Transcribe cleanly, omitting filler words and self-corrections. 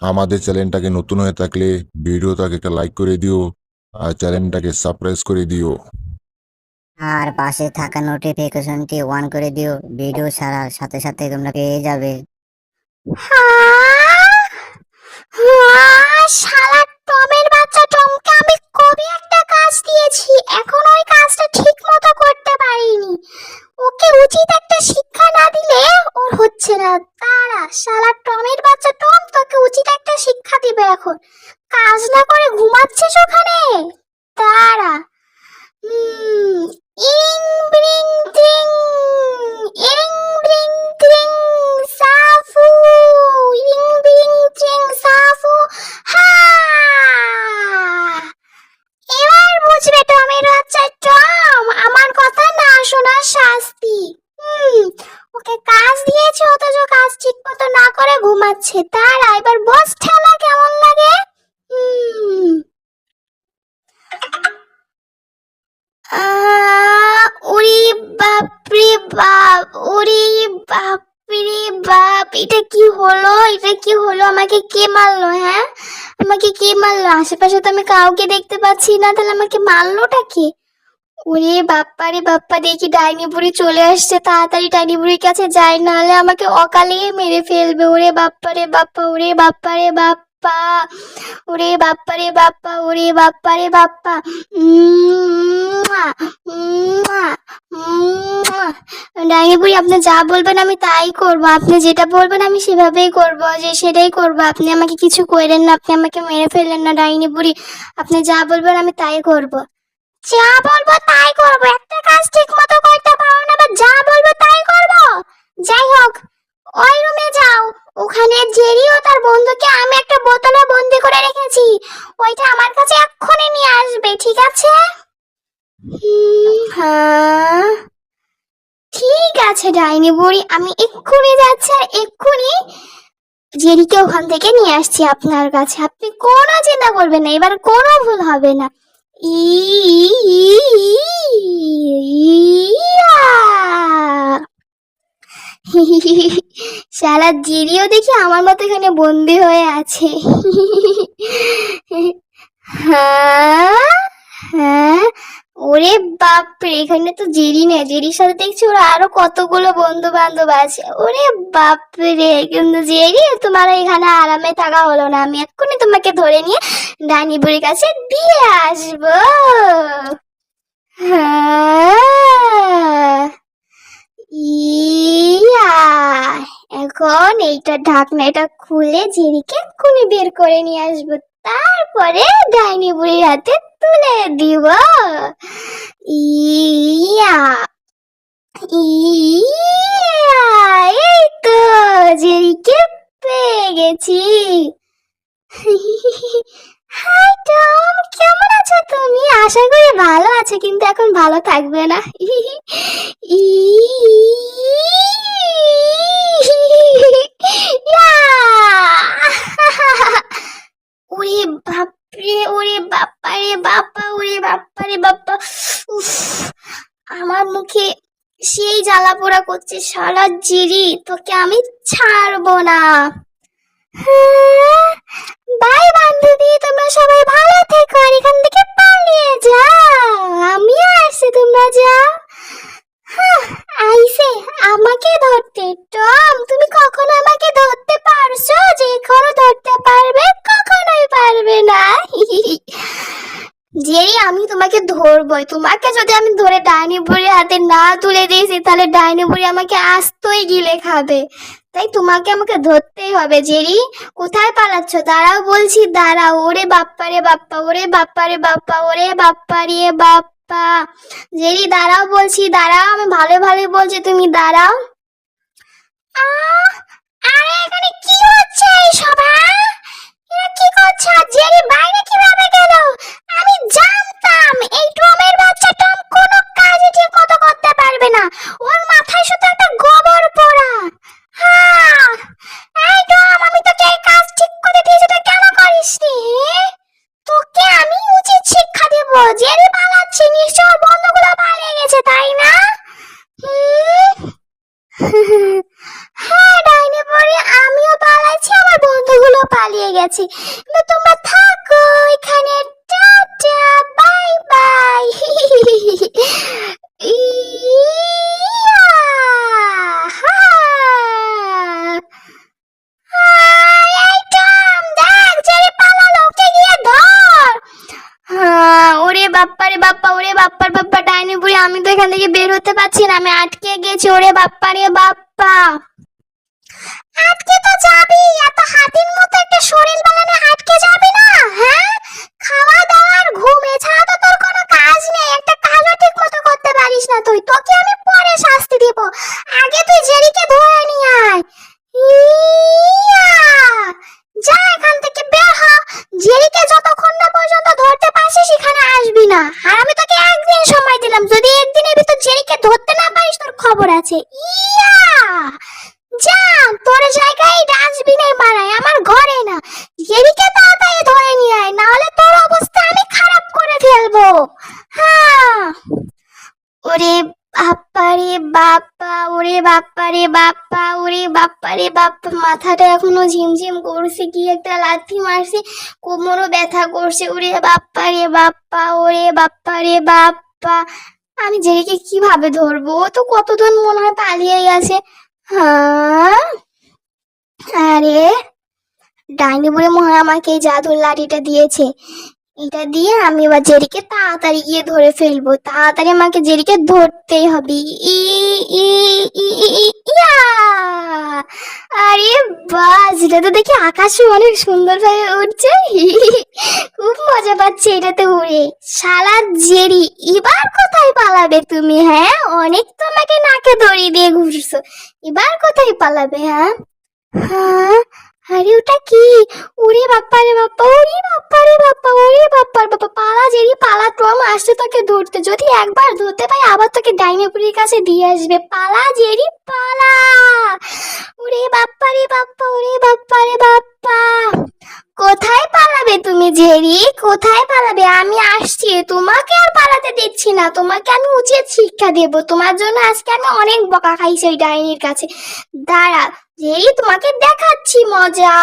আমাদের চ্যানেলটাকে নতুন হয়ে থাকলে ভিডিওটাকে একটা লাইক করে দিও আর চ্যানেলটাকে সাবস্ক্রাইব করে দিও। আর পাশে থাকা নোটিফিকেশনটি অন করে দিও, ভিডিও ছাড়ার সাথে সাথে তোমরা পেয়ে যাবে। শালা টমের বাচ্চা টমকে আমি কবে একটা কাজ দিয়েছি, এখন ওই কাজটা ঠিক মতো করতে পারিনি। ওকে উচিত একটা শিক্ষা না দিলে ওর হচ্ছে না। তারা শালা টমের বাচ্চা টম, তোকে উচিত একটা শিক্ষা দিবে এখন। কাজ না করে ঘুমাচ্ছিস ওখানে। তারা ইং ব্রিং ত্রিং, ইং ব্রিং ত্রিং সাফু, ইং ব্রিং ত্রিং সাফু। হা, এবার বুঝবে টমের বাচ্চা টম আমার কথা না শোনার শাস্তি। ওকে কাজ দিয়েছে অথচ কাজ ঠিক মতো না করে ঘুমাচ্ছে। তারা এবার বস ঠেলা কেমন লাগে? ওরে বাপরে বাপ, ওরে বাপরে বাপ, এটা কি হলো? এটা কি হলো? আমাকে কে মারলো? হ্যাঁ, আমাকে কে মারলো? আশেপাশে তো আমি কাউকে দেখতে পাচ্ছি না, তাহলে আমাকে মারলোটা কে? ওরে বাপ্পা রে বাপ্পা, দেখি ডাইনি বুড়ি চলে আসছে, তাড়াতাড়ি ডাইনি বুড়ির কাছে যাই, নাহলে আমাকে অকালে মেরে ফেলবে। ওরে বাপ্পা রে বাপ্পা, ওরে বাপ্পা রে বাপ্পা, ওরে বাপ্পা রে বাপ্পা, ওরে বাপ্পা রে বাপ্পা। ডাইনি বুড়ি, আপনি যা বলবেন আমি তাই করব, আপনি যেটা বলবেন আমি সেভাবেই করব, যে সেটাই করব। আপনি আমাকে কিছু করেন না, আপনি আমাকে মেরে ফেললেন না ডাইনি বুড়ি। আপনি যা বলবেন আমি তাই করব। যা বলবো তাই করবো? একটা কাজ ঠিক মতো করতে পারো না, বা যা বলবো তাই করবো? যাই হোক, ওই রুমে যাও, ওখানে জেরি ও তার বন্ধুকে আমি একটা বোতলে বন্দি করে রেখেছি, ওইটা আমার কাছে এক্ষুনি নিয়ে আসবে, ঠিক আছে? হ্যাঁ, ঠিক আছে ডাইনি বুড়ি, আমি এক্ষুনি যাচ্ছি, আর এক্ষুনি জেরিকে ওখান থেকে নিয়ে আসছি আপনার কাছে। আপনি কোনো চিন্তা করবেন না, এবার কোনো ভুল হবে না। শালা জেরিও দেখি আমার মতো এখানে বন্দি হয়ে আছে। হ্যাঁ হ্যাঁ, ওরে বাপরে, এখানে তো জেরি নেই, জেরির সাথে দেখছি ওরা আরো কতগুলো বন্ধু বান্ধব আছে। ওরে বাপরে, কিন্তু জেরি তোমার এখানে আরামে থাকা হলো না, আমি এক্ষুনি তোমাকে ধরে নিয়ে ডাইনি বুড়ির কাছে দিয়ে আসবো। হ্যাঁ, ইয়া, এখন এইটা ঢাকনাটা খুলে জেরিকে এক্ষুনি বের করে নিয়ে আসবো, তারপরে ডাইনি বুড়ির হাতে তুলে দিব। ইয়া, ইয়া, এই তো জেরিকে পেয়ে গেছি। হাই টম, কেমন আছো তুমি? আশা করি ভালো আছো, কিন্তু এখন ভালো থাকবে না। ওরে বাপরে, ওরে বাপ্পা রে বাপ্পা, ওরে বাপ্পা রে বাপ্পা। উফ, আমার মুখে সেই জ্বালা পোড়া করছে। সারা জিরি, তোকে আমি ছাড়বো না। বাই বান্ধবী, তোমরা সবাই ভালো থেকো, আর এখান থেকে পালিয়ে যাও, আমিও আসছি, তোমরা যাও। আইসে আমাকে ধরতে? টম, তুমি কখনো আমাকে ধরতে পারছো? যে এখনো ধরতে পারবে? কখনোই পারবে না। জেরি, আমি তোমাকে ধরবই। তোমাকে যদি আমি ধরে ডাইনি বুড়ির হাতে না তুলে দিয়েছি, তাহলে ডাইনি বুড়ি আমাকে আস্তই গিলে খাবে। তাই তোমাকে আমাকে ধরতেই হবে। জেরি, কোথায় পালাচ্ছ? দাঁড়াও বলছি, দাঁড়াও। ওরে বাপ্পা রে বাপ্পা, ওরে বাপ্পা রে বাপ্পা, ওরে বাপ্পা রে বাপ্পা। জেরি দাঁড়াও বলছি, দাঁড়াও, আমি ভালো ভালো বলছি, তুমি দাঁড়াও। আরে এখানে কি হচ্ছে এইসব? এরা কি করছে? আর জেরি বাইরে কিভাবে গেল? আমি জানতাম এই টমের বাচ্চা টম কোনো কাজই ঠিক মতো করতে পারবে না, ওর মাথায় শুধু একটা গোবর পোড়া। হ্যাঁ, এই টম, আমি তোকে এই কাজ ঠিক করে দিয়েছি, তুই কেন করিসনি? তোকে আমি উচিত শিক্ষা দেব। জেরি পালাচ্ছে, নিশ্চয় ওর বন্ধুগুলো পালিয়ে গেছে, তাই না? হ্যাঁ ডাইনি বুড়ি, আমিও পালাচ্ছি। গেছে। এবার তোমরা থাকো এখানে, টাটা, বাই বাই। ইয়া, হা। এই টম, দেখ জেরি পালালো, ওকে গিয়ে ধর। ওরে বাপ্পা রে বাপ্পা, ওরে বাপ্পার বাপ্পা, ডাইনি বুড়ি, আমি তো এখান থেকে বের হতে পারছি না, আমি আটকে গেছি। ওরে বাপ্পা রে বাপ্পা, আটকে তো যাবি, এত হাতির মতো একটা শরীর বানানে আটকে যাবি না? হ্যাঁ, খাওয়া দাওয়া আর ঘুম এছাড়া তো তোর কোনো কাজ নেই, একটা কাজও ঠিক মতো করতে পারিস না তুই। তোকে আমি পরে শাস্তি দিব, আগে তুই জেরিকে ধরে নিয়ে আয়। ইয়া, যা এখান থেকে বের হ, জেরিকে যতক্ষণ না পর্যন্ত ধরতে পারছিস এখানে আসবি না। আর আমি তোকে একদিন সময় দিলাম, যদি একদিনের ভিতর জেরিকে ধরতে না পারিস তোর খবর আছে। ইয়া, যা, তোর জায়গায় ডাস্টবিনে মারাই, আমার ঘরে না। জেরিকে তাড়াতাড়ি ধরে নিয়ে আয়, না হলে তোর অবস্থা আমি খারাপ করে ফেলবো। হ্যাঁ, ওরে বাপ্পা রে বাপ্পা, ওরে বাপ্পা রে বাপ্পা, ওরে বাপ্পা রে বাপ্পা, মাথাটা এখনো ঝিমঝিম করছে, কি একটা লাথি মারছে, কোমরও ব্যথা করছে। ওরে বাপ্পা রে বাপ্পা, ওরে বাপ্পা রে বাপ্পা, আমি জেরিকে কিভাবে ধরবো? ও তো কতজন মনে হয় পালিয়ে গেছে। হ্যাঁ, আরে ডাইনি বুড়ি মনে হয় আমাকে এই জাদুর লাঠিটা দিয়েছে, এটা দিয়ে আমি এবার জেরিকে তাড়াতাড়ি গিয়ে ধরে ফেলবো। তাড়াতাড়ি আমাকে জেরিকে ধরতেই হবে। ই ই ই ই ই, ইয়া, আরে বাস, এটা তো দেখি আকাশে অনেক সুন্দর ভাবে উঠছে। খুব মজা পাচ্ছি এটাতে উড়ে। শালা জেরি, এবার কোথায় পালাবে তুমি? হ্যাঁ, অনেক তোমাকে নাকে দড়ি দিয়ে ঘুরছো, এবার কোথায় পালাবে? হ্যাঁ হ্যাঁ, আরে ওটা কি? ওরে বাপ্পা রে বাপ্পা, ওরে বাপ্পা রে বাপ্পা, ওরে বাপ্পার বাপ্পা, পালা জেরি পালা, টম আসছে তোকে ধরতে। যদি একবার ধরতে পাই আবার তোকে ডাইনোপুরির কাছে দিয়ে আসবে। পালা জেরি পালা, ওরে বাপ্পা রে বাপ্পা, ওরে বাপ্পা রে বাপ্পা, কোথায় পালাবে তুমি জেরি? কোথায় পালাবে? আমি আসছি, তোমাকে আর পালাতে দিচ্ছি না, তোমাকে আমি উচিত শিক্ষা দেব। তোমার জন্য আজকে আমি অনেক বকা খাইছি ওই ডাইনির কাছে। দাঁড়া জেরি, তোমাকে দেখাচ্ছি মজা।